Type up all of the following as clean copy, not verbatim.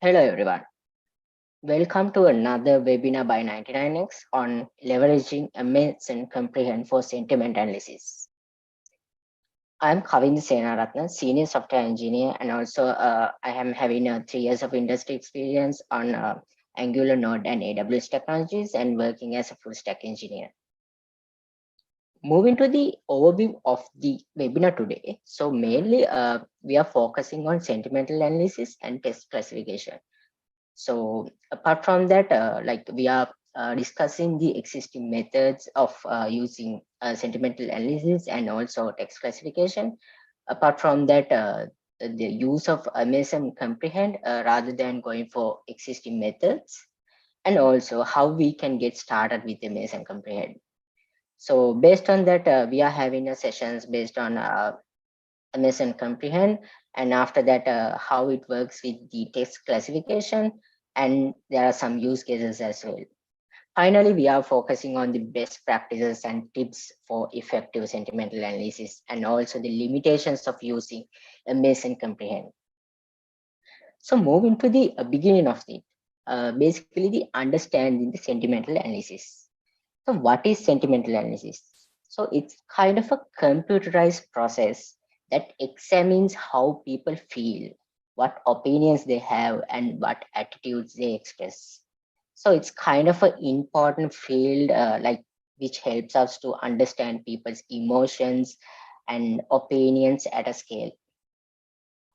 Hello everyone. Welcome to another webinar by 99x on leveraging Amaze and Comprehend for sentiment analysis. I'm Kavind Senaratna, senior software engineer, and also I am having 3 years of industry experience on Angular, Node, and AWS technologies, and working as a full stack engineer. Moving to the overview of the webinar today. So mainly we are focusing on sentimental analysis and test classification. So apart from that, like we are discussing the existing methods of using sentimental analysis and also text classification. Apart from that, the use of Amazon comprehend rather than going for existing methods, and also how we can get started with Amazon comprehend. So based on that, we are having a sessions based on Amazon comprehend, and after that how it works with the text classification, and there are some use cases as well. Finally, we are focusing on the best practices and tips for effective sentimental analysis, and also the limitations of using Amazon comprehend. So moving to the beginning of it, basically the understanding the sentimental analysis. So what is sentimental analysis? So it's kind of a computerized process that examines how people feel, what opinions they have, and what attitudes they express. So it's kind of an important field, like which helps us to understand people's emotions and opinions at a scale.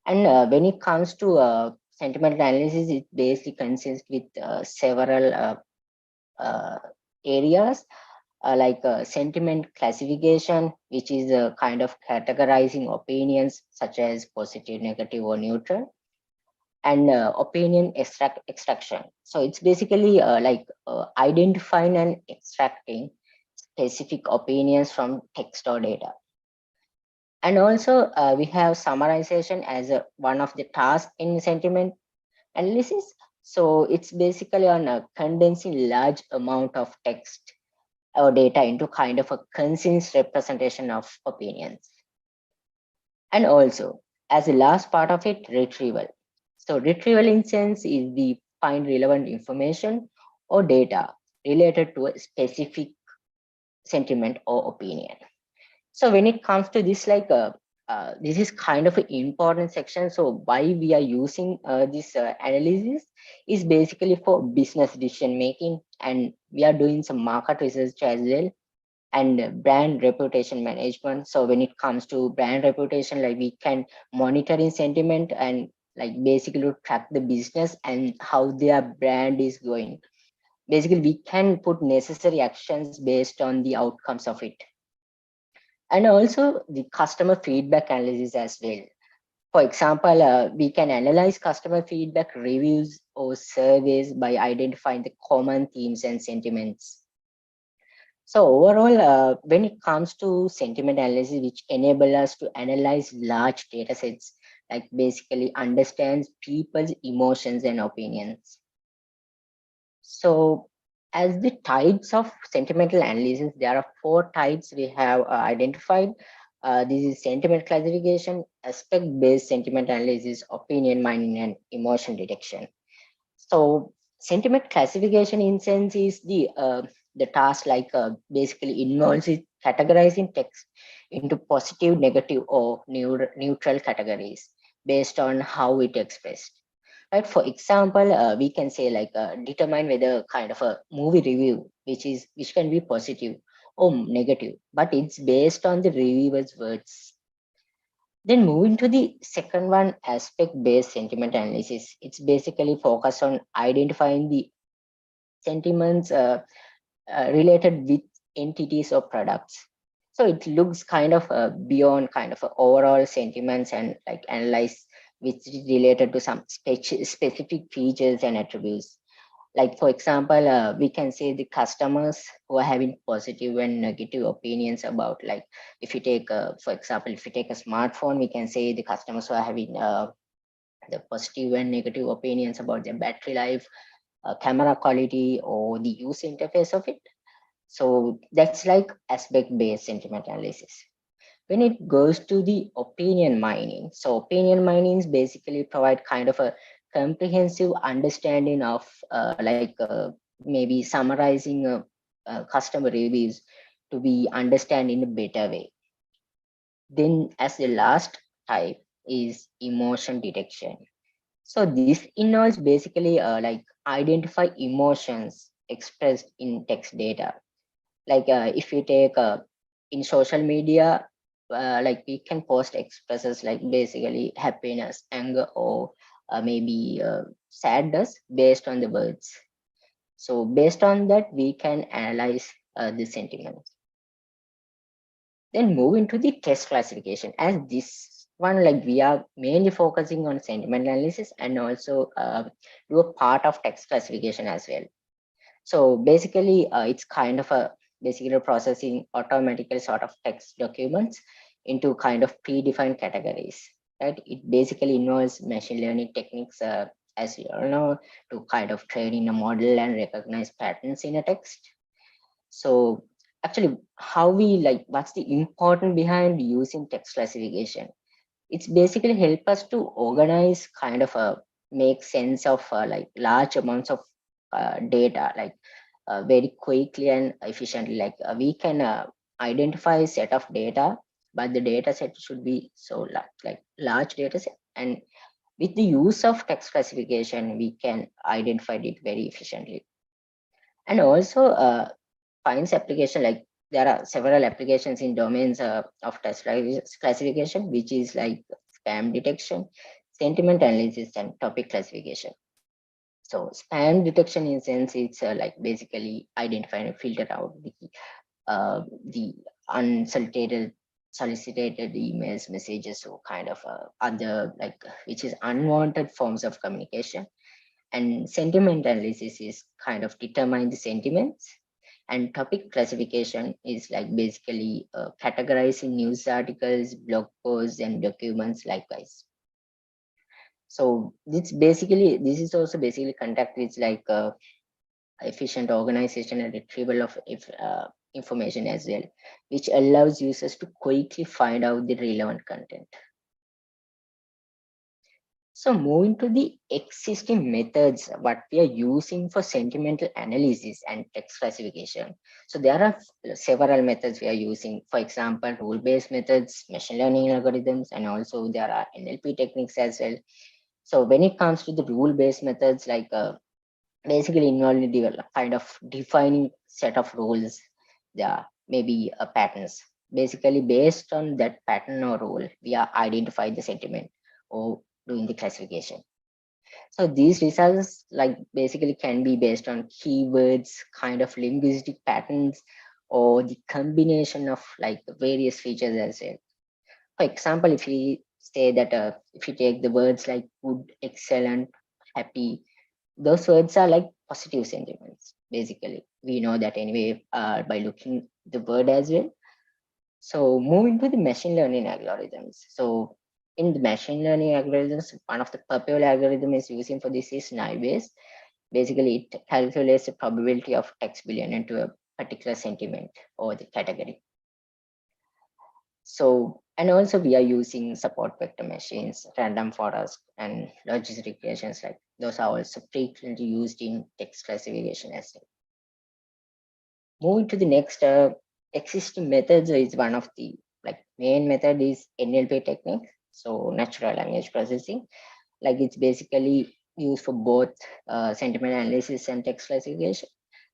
And when it comes to sentimental analysis, it basically consists with several uh, areas like sentiment classification, which is a kind of categorizing opinions such as positive, negative, or neutral, and opinion extraction. So it's basically like identifying and extracting specific opinions from text or data. And also we have summarization as one of the tasks in sentiment analysis. So it's basically on condensing large amount of text or data into kind of a concise representation of opinions. And also, as the last part of it, retrieval. So retrieval in sense is the find relevant information or data related to a specific sentiment or opinion. So when it comes to this, like this is kind of an important section. So why we are using this analysis is basically for business decision making, and we are doing some market research as well, and brand reputation management. So when it comes to brand reputation, like we can monitor in sentiment and like basically to track the business and how their brand is going. Basically we can put necessary actions based on the outcomes of it. And also the customer feedback analysis as well. For example, we can analyze customer feedback reviews or surveys by identifying the common themes and sentiments. So overall, when it comes to sentiment analysis, which enable us to analyze large data sets, like basically understands people's emotions and opinions. So as the types of sentimental analysis, there are 4 types we have identified. This is sentiment classification, aspect-based sentiment analysis, opinion mining, and emotion detection. So sentiment classification in sense is the task like basically involves it categorizing text into positive, negative, or neutral categories based on how it expressed. Right. For example, we can say like determine whether kind of a movie review, which can be positive or negative, but it's based on the reviewer's words. Then moving to the second one, aspect-based sentiment analysis. It's basically focused on identifying the sentiments related with entities or products. So it looks kind of beyond kind of overall sentiments and like analyze which is related to some specific features and attributes. Like for example, we can say the customers who are having positive and negative opinions about, like if you take for example, if you take a smartphone, we can say the customers who are having the positive and negative opinions about their battery life, camera quality, or the user interface of it. So that's like aspect based sentiment analysis. When it goes to the opinion mining, so opinion mining basically provide kind of a comprehensive understanding of maybe summarizing customer reviews to be understand in a better way. Then as the last type is emotion detection. So this involves basically identify emotions expressed in text data. If you take in social media, we can post expresses like basically happiness, anger, or maybe sadness based on the words. So based on that, we can analyze the sentiments. Then move into the text classification. As this one, we are mainly focusing on sentiment analysis and also do a part of text classification as well. So basically, it's kind of a basically processing automatically sort of text documents into kind of predefined categories. Right? It basically involves machine learning techniques, as you know, to kind of train in a model and recognize patterns in a text. So actually, how we what's the important behind using text classification? It's basically help us to organize kind of a make sense of large amounts of data very quickly and efficiently. We can identify a set of data, but the data set should be so large data set, and with the use of text classification we can identify it very efficiently. And also finds application, there are several applications in domains of text classification, which is like spam detection, sentiment analysis, and topic classification. So spam detection in sense, it's basically identify and filter out the solicited emails, messages, or kind of other which is unwanted forms of communication. And sentiment analysis is kind of determine the sentiments, and topic classification is basically categorizing news articles, blog posts, and documents likewise. So this is also basically contact with efficient organization and retrieval of information as well, which allows users to quickly find out the relevant content. So moving to the existing methods, what we are using for sentimental analysis and text classification. So there are several methods we are using. For example, rule-based methods, machine learning algorithms, and also there are NLP techniques as well. So when it comes to the rule-based methods, basically involving the kind of defining set of rules, there maybe patterns. Basically based on that pattern or rule, we are identify the sentiment or doing the classification. So these results basically can be based on keywords, kind of linguistic patterns, or the combination of various features as well. For example, if we say that if you take the words like good, excellent, happy, those words are like positive sentiments. Basically, we know that anyway by looking the word as well. So moving to the machine learning algorithms. So in the machine learning algorithms, one of the popular algorithm is using for this is naive. Basically, it calculates the probability of text belonging into a particular sentiment or the category. So, and also we are using support vector machines, random forest, and logistic regressions. Those are also frequently used in text classification as well. Moving to the next existing methods is one of the main method is NLP technique. So natural language processing, it's basically used for both sentiment analysis and text classification.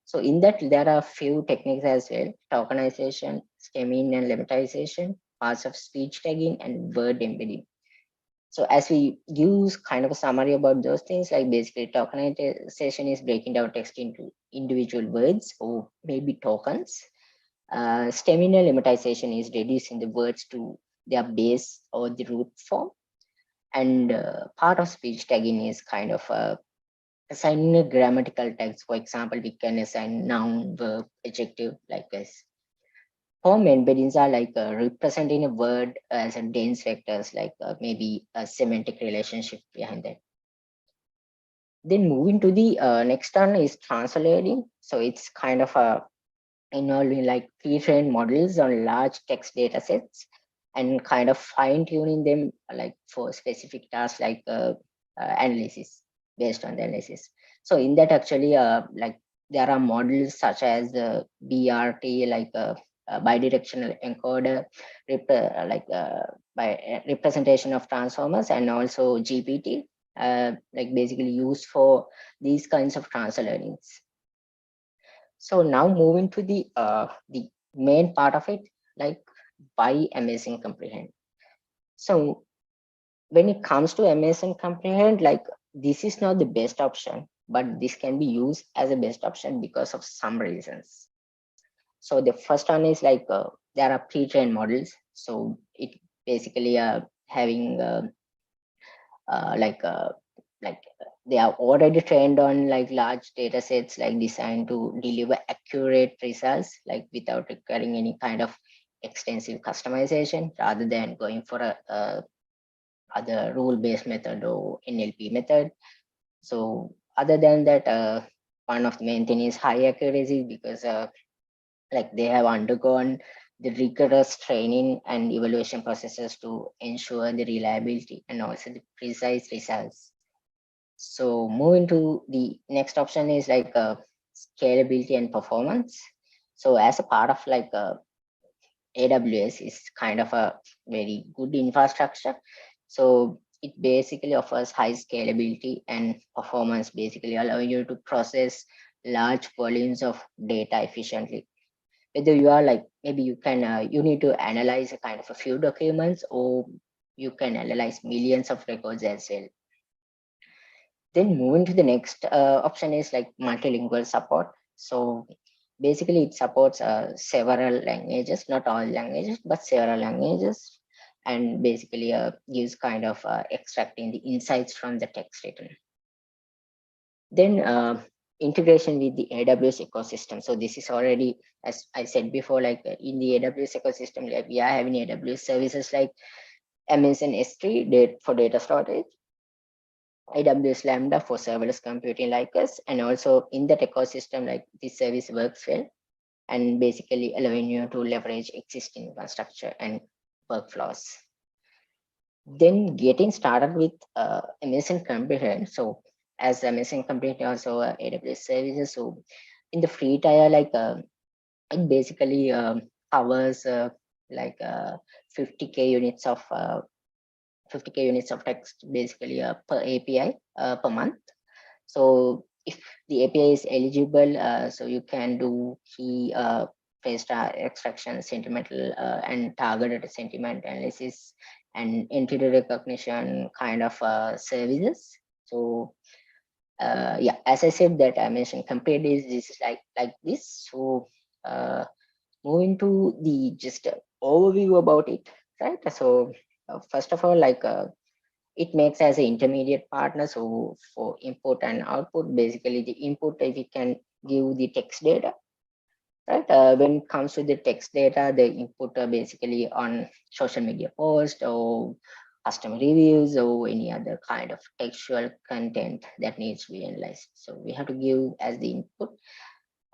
So in that there are few techniques as well: tokenization, stemming and lemmatization, parts of speech tagging, and word embedding. So as we use kind of a summary about those things, basically tokenization is breaking down text into individual words or maybe tokens. Stemming and lemmatization is reducing the words to their base or the root form. And part of speech tagging is kind of assigning a grammatical tags. For example, we can assign noun, verb, adjective like this. Form embeddings are representing a word as a dense vectors, maybe a semantic relationship behind that. Then moving to the next one is translating. So it's kind of involving pre-trained models on large text data sets and kind of fine tuning them for specific tasks analysis. based on the analysis. So in that actually, like there are models such as the BRT, like bidirectional encoder, by representation of transformers, and also GPT, like basically used for these kinds of transfer learnings. So now moving to the main part of it, like why amazing comprehend. So when it comes to amazing comprehend, like this is not the best option, but this can be used as a best option because of some reasons. So the first one is like there are pre-trained models, so it basically having uh, like uh, like they are already trained on like large data sets, like designed to deliver accurate results, like without requiring any kind of extensive customization, rather than going for a other rule-based method or NLP method. So other than that, one of the main thing is high accuracy, because like they have undergone the rigorous training and evaluation processes to ensure the reliability and also the precise results. So moving to the next option is like scalability and performance. So as a part of like AWS is kind of a very good infrastructure. So it basically offers high scalability and performance, basically allowing you to process large volumes of data efficiently. Whether you are like, maybe you can, you need to analyze a kind of a few documents, or you can analyze millions of records as well. Then moving to the next option is like multilingual support. So basically it supports several languages, not all languages, but several languages, and basically gives kind of extracting the insights from the text written. Then integration with the AWS ecosystem. So this is already, as I said before, like in the AWS ecosystem, like we are having AWS services like Amazon S3 for data storage, AWS Lambda for serverless computing like us, and also in that ecosystem, like this service works well, and basically allowing you to leverage existing infrastructure and workflows. Then getting started with Amazon Comprehend. So as Amazon Comprehend also AWS services, so in the free tier, like it basically covers like 50k units of 50k units of text, basically per API per month. So if the API is eligible, so you can do key phrase extraction, sentimental and targeted sentiment analysis, and entity recognition kind of services. So yeah, as I said that I mentioned, compared is this is like this. So moving to the just overview about it, right? So first of all, like it makes as an intermediate partner. So for input and output, basically the input, if we can give the text data, right? When it comes to the text data, the input are basically on social media post or customer reviews or any other kind of textual content that needs to be analyzed. So we have to give as the input.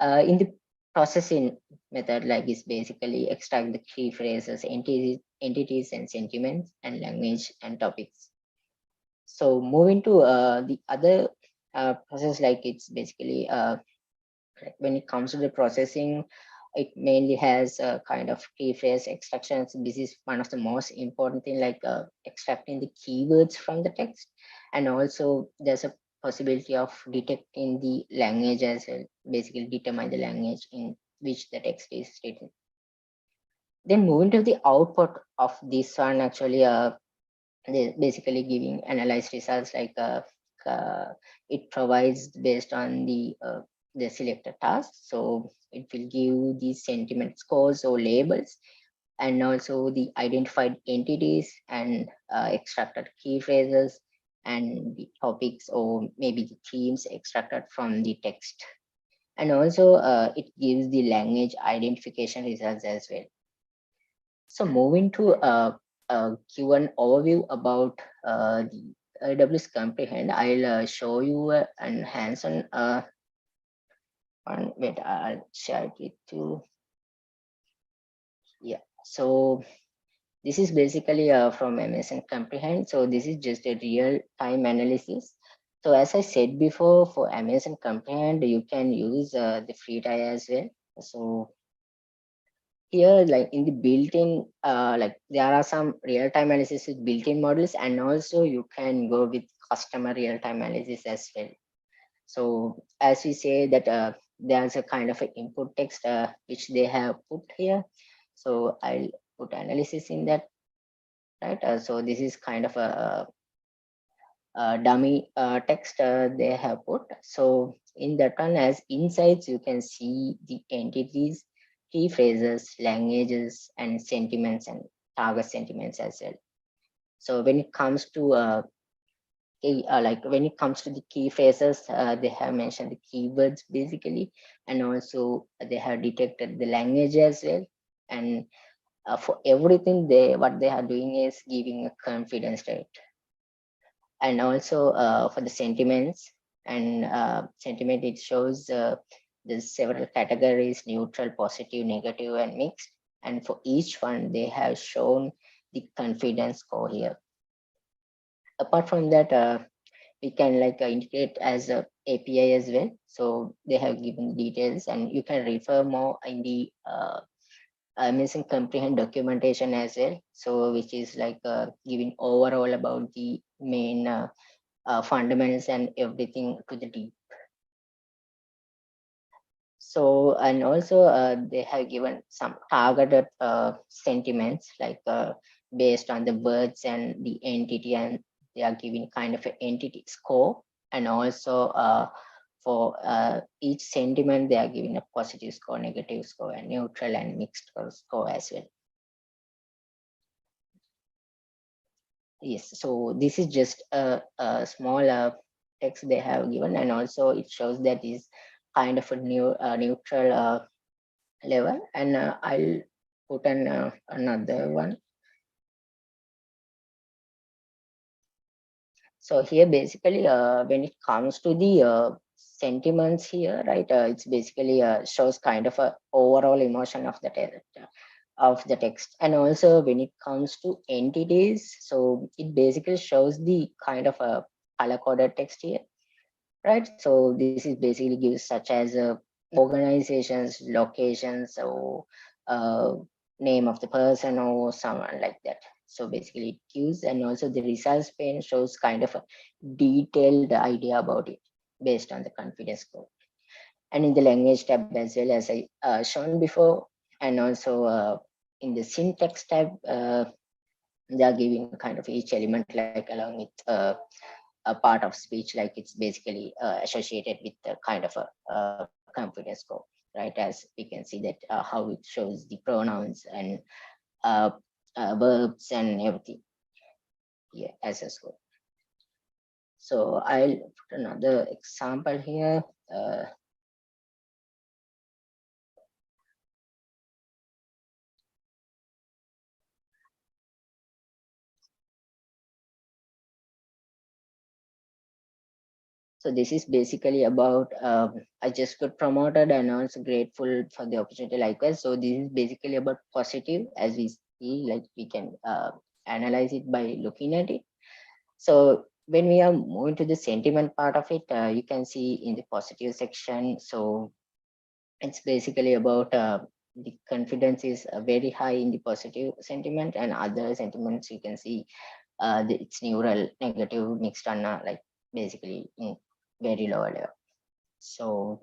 In the processing method, like is basically extract the key phrases, entities and sentiments and language and topics. So moving to the other process, like it's basically like when it comes to the processing, it mainly has a kind of key phrase extractions. This is one of the most important thing, like extracting the keywords from the text, and also there's a possibility of detecting the language as well, basically determine the language in which the text is written. Then moving to the output of this one, actually basically giving analyzed results, like uh, it provides based on the selected task. So it will give the sentiment scores or labels, and also the identified entities and extracted key phrases, and the topics or maybe the themes extracted from the text. And also it gives the language identification results as well. So moving to give an overview about the AWS Comprehend, I'll show you an hands-on one. Wait, I'll share it with you. Yeah. So this is basically from Amazon Comprehend. So this is just a real-time analysis. So as I said before, for Amazon Comprehend, you can use the free tier as well. So here, like in the built-in, like there are some real-time analysis with built-in models, and also you can go with customer real-time analysis as well. So as we say that there's a kind of an input text which they have put here. So I'll put analysis in that, right? So this is kind of a dummy text they have put. So in that one, as insights, you can see the entities, key phrases, languages, and sentiments and target sentiments as well. So when it comes to like when it comes to the key phrases, they have mentioned the keywords basically, and also they have detected the language as well. And for everything, they what they are doing is giving a confidence rate. And also for the sentiments and sentiment, it shows there's several categories: neutral, positive, negative, and mixed. And for each one, they have shown the confidence score here. Apart from that, we can like integrate as a API as well. So they have given details, and you can refer more in the missing comprehend documentation as well. So which is like giving overall about the main fundamentals and everything to the deep. So and also they have given some targeted sentiments like based on the words and the entity, and they are giving kind of an entity score. And also for each sentiment, they are giving a positive score, negative score, and neutral and mixed score as well. Yes, so this is just a small text they have given, and also it shows that is kind of a neutral level. And I'll put an another one. So here basically when it comes to the sentiments here, right, it's basically shows kind of a overall emotion of the text. And also when it comes to entities, so it basically shows the kind of a color coded text here, right? So this is basically gives such as organizations, locations, or uh, name of the person or someone like that. So basically it gives, and also the results pane shows kind of a detailed idea about it based on the confidence score. And in the language tab as well, as I shown before, and also in the syntax tab, they are giving kind of each element like along with a part of speech, like it's basically associated with the kind of a confidence score, right? As we can see that how it shows the pronouns and uh, verbs and everything here as a score. So I'll put another example here. So this is basically about I just got promoted and also grateful for the opportunity likewise. So this is basically about positive, as we see, like we can analyze it by looking at it. So when we are moving to the sentiment part of it, you can see in the positive section. So it's basically about the confidence is very high in the positive sentiment, and other sentiments you can see it's neural, negative, mixed, and like basically in very low level. So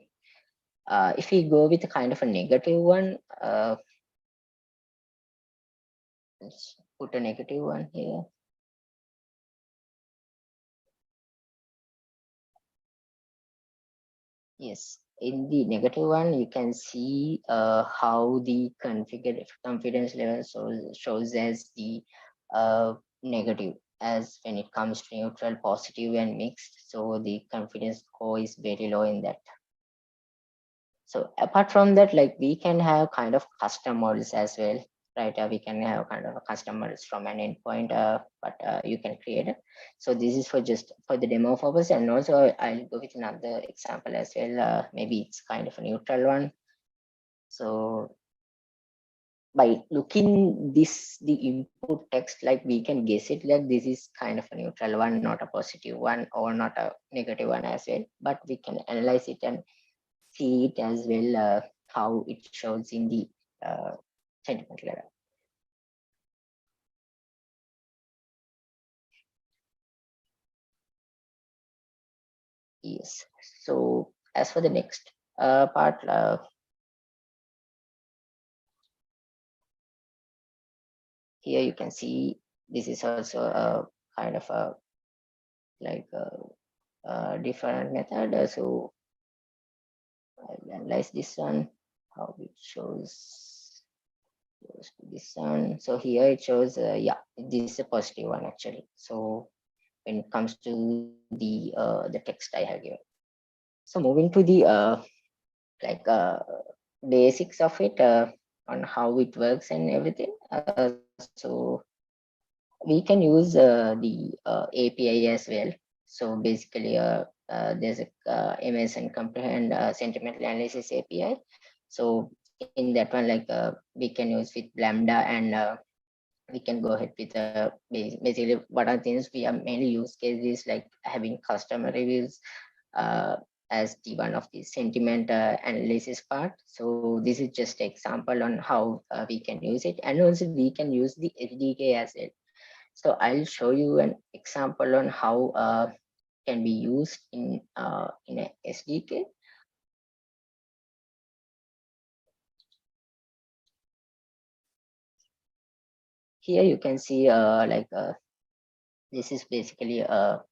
if we go with a kind of a negative one, let's put a negative one here. Yes, in the negative one, you can see how the confidence level shows as the negative, as when it comes to neutral, positive, and mixed. So the confidence score is very low in that. So apart from that, like we can have kind of custom models as well, right? We can have kind of a custom models from an endpoint, but you can create it. So this is for just for the demo purpose, and also I'll go with another example as well. Maybe it's kind of a neutral one. So by looking the input text, like we can guess it that this is kind of a neutral one, not a positive one or not a negative one as well, but we can analyze it and see it as well, how it shows in the sentimental error. Yes. So as for the next part, here you can see this is also a kind of a like a different method. So I'll analyze this one, how it shows to this one. So here it shows, yeah, this is a positive one actually. So when it comes to the text I have given. So moving to the like basics of it, on how it works and everything. So we can use the API as well. So basically, there's a MS and comprehend sentimental analysis API. So in that one, like we can use with Lambda, and we can go ahead with basically what are things we are mainly use cases like having customer reviews uh, as the one of the sentiment analysis part. So this is just example on how we can use it, and also we can use the SDK as well. So I'll show you an example on how can be used in a SDK. Here you can see like this is basically a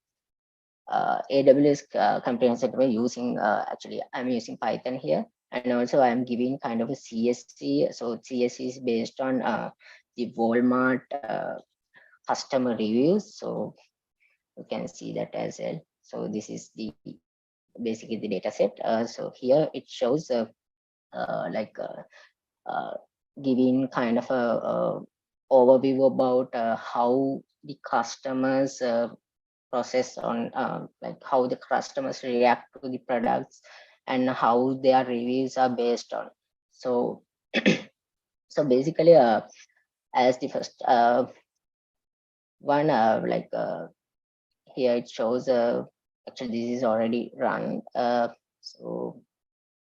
AWS comprehensive way using actually I'm using Python here, and also I'm giving kind of a CSC. So CSC is based on the Walmart customer reviews. So you can see that as well. So this is the basically the data set. So here it shows like uh, giving kind of a overview about how the customers process on like how the customers react to the products and how their reviews are based on. So so basically as the first one, like here it shows actually this is already run. So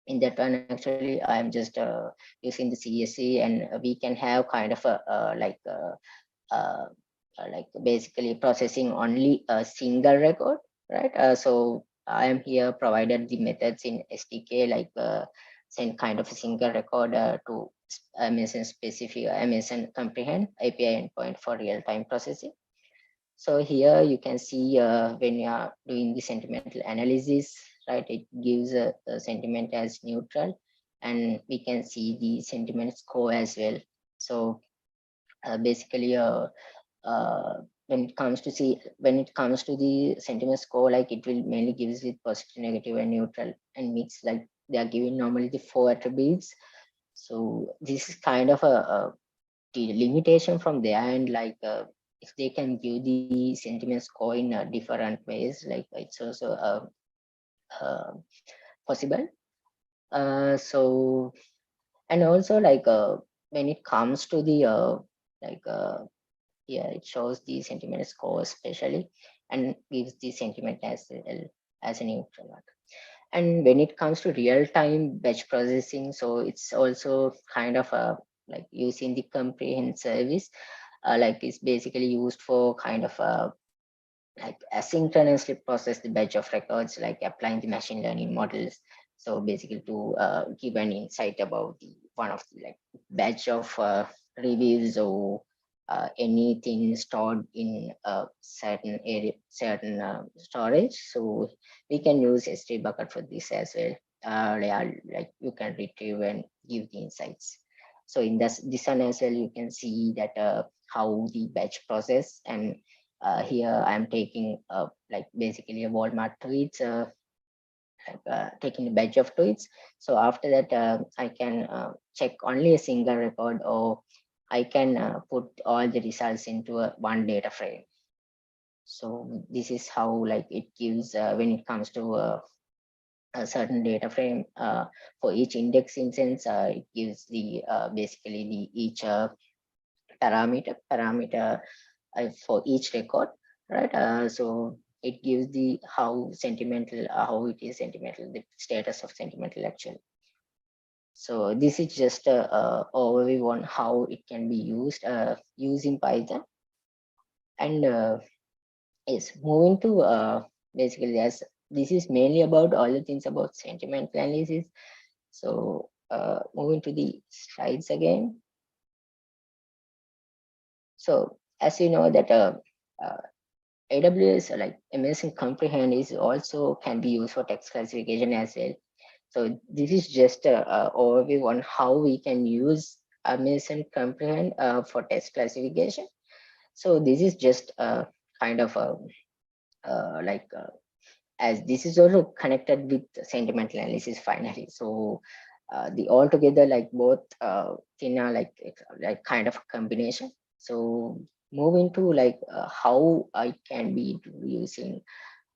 in that one actually I'm just using the CSC, and we can have kind of a uh, like basically processing only a single record, right? So I am here provided the methods in SDK, like send kind of a single record to MSN specific MSN comprehend API endpoint for real-time processing. So here you can see when you are doing the sentimental analysis, right, it gives a sentiment as neutral, and we can see the sentiment score as well. So basically when it comes to the sentiment score, like it will mainly gives it positive, negative, and neutral, and mix, like they are giving normally the 4 attributes. So this is kind of a the limitation from their end, like if they can give the sentiment score in different ways, like it's also uh, possible. So and also like when it comes to the like here it shows the sentiment score especially, and gives the sentiment as a neutral one. And when it comes to real-time batch processing, so it's also kind of like using the comprehend service, like it's basically used for kind of like asynchronously process the batch of records, like applying the machine learning models. So basically to give an insight about the one of the like batch of reviews or anything stored in a certain area, certain storage. So we can use S3 bucket for this as well. Yeah, like you can retrieve and give the insights. So in this one as well, you can see that how the batch process, and here I'm taking like basically a Walmart tweets, like, taking a batch of tweets. So after that, I can check only a single record, or I can put all the results into a one data frame. So this is how like it gives when it comes to a certain data frame for each index instance. It gives the basically the each parameter for each record, right? So it gives the how sentimental, how it is sentimental, the status of sentimental actually. So this is just a overview on how it can be used using Python. And yes, moving to basically this is mainly about all the things about sentimental analysis. So moving to the slides again. So as you know that uh, AWS like amazing comprehend is also can be used for text classification as well. So this is just a overview on how we can use amazing comprehend for text classification. So this is just a kind of a like as this is also connected with sentimental analysis finally. So the altogether like both thing are like kind of a combination. So moving to like how I can be using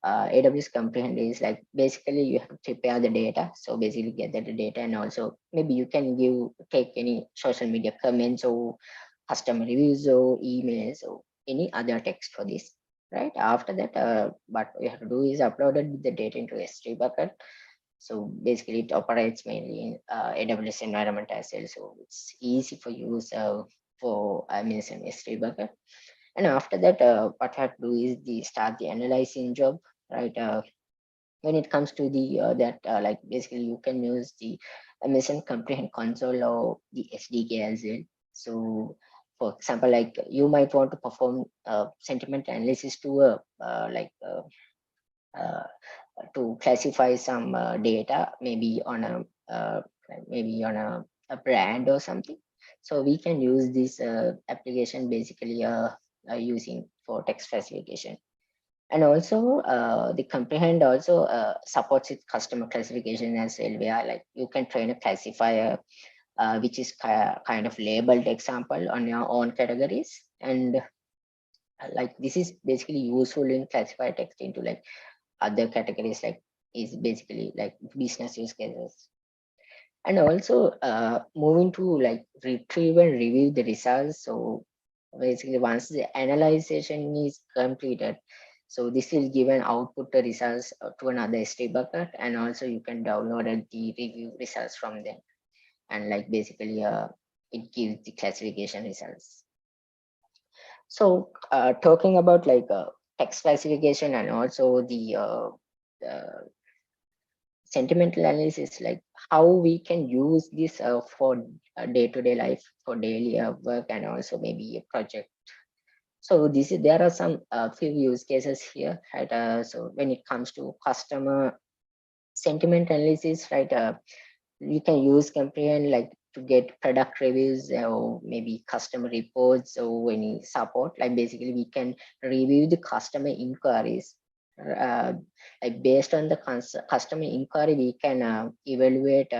AWS comprehend is like basically you have to prepare the data. So basically get the data, and also maybe you can take any social media comments or customer reviews or emails or any other text for this. Right after that, what we have to do is upload the data into S3 bucket. So basically, it operates mainly in AWS environment as well. So it's easy for use for some S3 bucket. And after that, what I have to do is the start the analyzing job, right? When it comes to the that like basically you can use the Amazon Comprehend console or the SDK as well. So for example, like you might want to perform sentiment analysis to a uh, to classify some data, maybe on a brand or something. So we can use this application basically using for text classification. And also the comprehend also supports its customer classification as well, where like you can train a classifier which is kind of labeled example on your own categories. And like this is basically useful in classify text into like other categories, like is basically like business use cases. And also moving to like retrieve and review the results. So basically once the analyzation is completed, so this will give an output the results to another S3 bucket, and also you can download the review results from them. And like basically it gives the classification results. So talking about like text classification and also the sentimental analysis, like how we can use this for day-to-day life, for daily work, and also maybe a project. So this is there are some few use cases here, right? So when it comes to customer sentiment analysis, right? You can use comprehend like to get product reviews or maybe customer reports or any support. Like basically we can review the customer inquiries. Like based on the customer inquiry, we can evaluate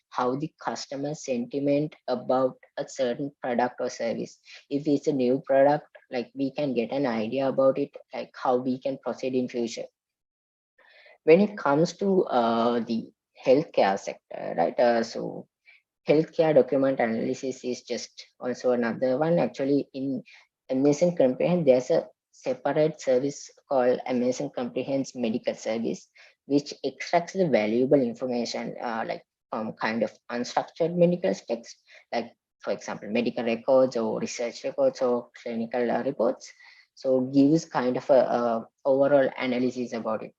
how the customer sentiment about a certain product or service. If it's a new product, like we can get an idea about it, like how we can proceed in future. When it comes to the healthcare sector, right? So healthcare document analysis is just also another one. Actually, in Amazon Comprehend, there's a separate service called Amazon Comprehen's Medical Service, which extracts the valuable information like from kind of unstructured medical text, like for example, medical records or research records or clinical reports. So gives kind of a overall analysis about it.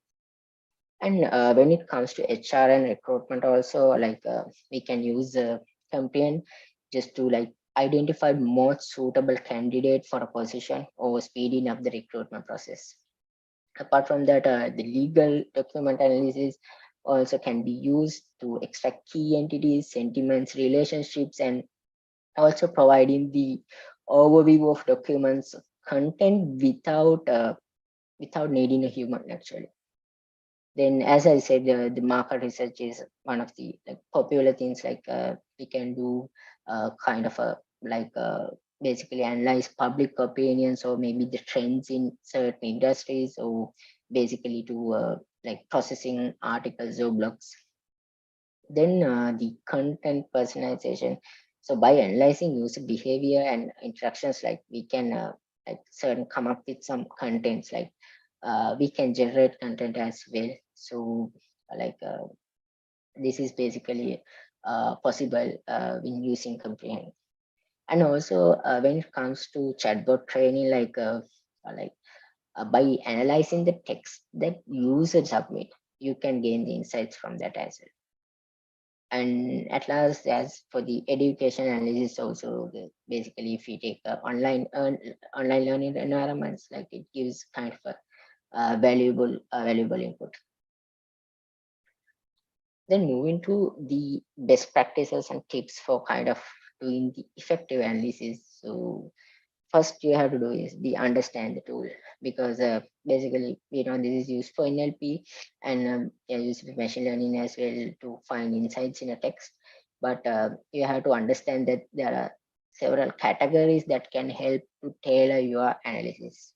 And when it comes to HR and recruitment, also like we can use campaign just to like identify most suitable candidate for a position or speeding up the recruitment process. Apart from that, the legal document analysis also can be used to extract key entities, sentiments, relationships, and also providing the overview of documents content without needing a human actually. Then as I said, the market research is one of the like popular things, like we can do kind of a like basically analyze public opinions or maybe the trends in certain industries, or basically to like processing articles or blogs. Then the content personalization. So by analyzing user behavior and interactions, like we can like certain come up with some contents, like we can generate content as well. So like this is basically possible when using comprehend. And also when it comes to chatbot training, like by analyzing the text that users submit, you can gain the insights from that as well. And at last, as for the education analysis, also basically if we take online learning environments, like it gives kind of a valuable input. Then moving to the best practices and tips for kind of doing the effective analysis. So first you have to do is the understand the tool, because basically this is used for NLP, and used for machine learning as well to find insights in a text. But you have to understand that there are several categories that can help to tailor your analysis.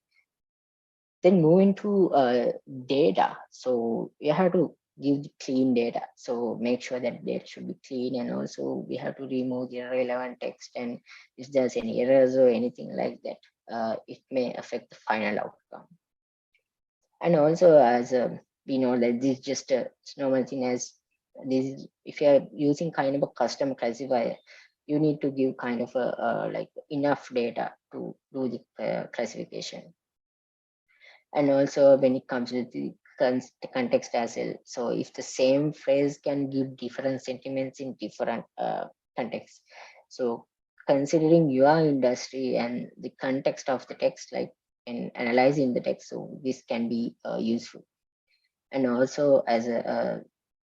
Then moving to data. So you have to give the clean data. So make sure that data should be clean, and also we have to remove the irrelevant text. And if there's any errors or anything like that, it may affect the final outcome. And also, as we know that this is just a normal thing, as this is, if you are using kind of a custom classifier, you need to give kind of a like enough data to do the classification. And also when it comes to the context as well, so if the same phrase can give different sentiments in different contexts, so considering your industry and the context of the text, like in analyzing the text, so this can be useful. And also, as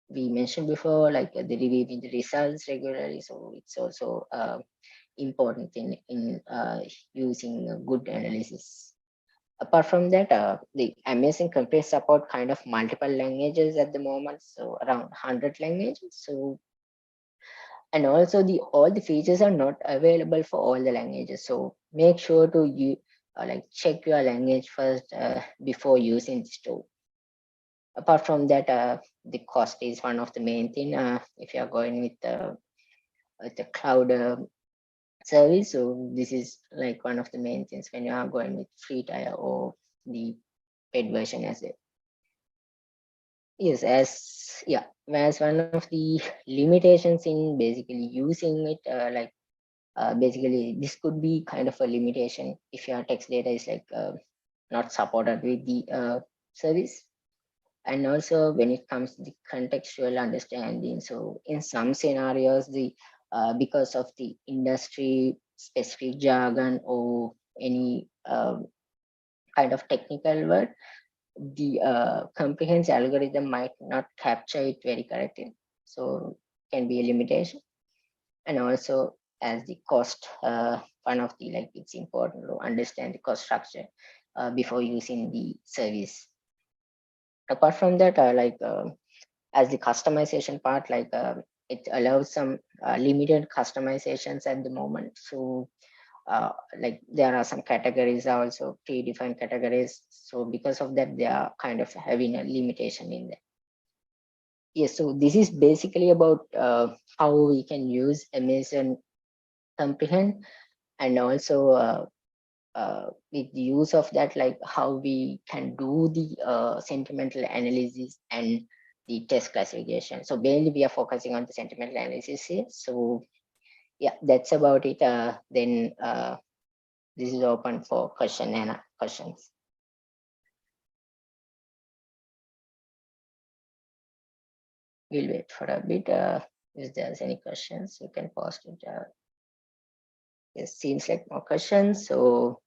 we mentioned before, like the reviewing the results regularly, so it's also important in using a good analysis. Apart from that, the amazing companies support kind of multiple languages at the moment, so around 100 languages. So, and also the all the features are not available for all the languages, so make sure to you like check your language first before using this tool. Apart from that, the cost is one of the main thing if you are going with the cloud service. So this is like one of the main things when you are going with free tier or the paid version as well. Yes, as one of the limitations in basically using it, basically this could be kind of a limitation if your text data is like not supported with the service. And also when it comes to the contextual understanding, so in some scenarios, the because of the industry specific jargon or any kind of technical word, the comprehensive algorithm might not capture it very correctly, so can be a limitation. And also as the cost, one of the like it's important to understand the cost structure before using the service. Apart from that, as the customization part, it allows some limited customizations at the moment. So like there are some categories are also predefined categories, so because of that they are kind of having a limitation in there. Yes, so this is basically about how we can use Amazon comprehend, and also with the use of that, like how we can do the sentimental analysis and the test classification. So mainly we are focusing on the sentimental analysis here. So yeah, that's about it. Then this is open for questions. We'll wait for a bit. If there's any questions, you can post it. It seems like more questions. So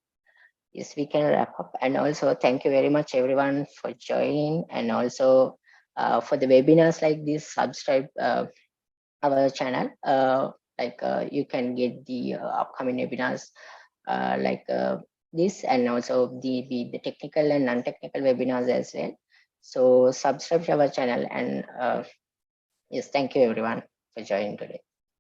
yes, we can wrap up. And also thank you very much everyone for joining. And also for the webinars like this, subscribe our channel. You can get the upcoming webinars this, and also the technical and non-technical webinars as well. So subscribe to our channel, and yes, thank you everyone for joining today.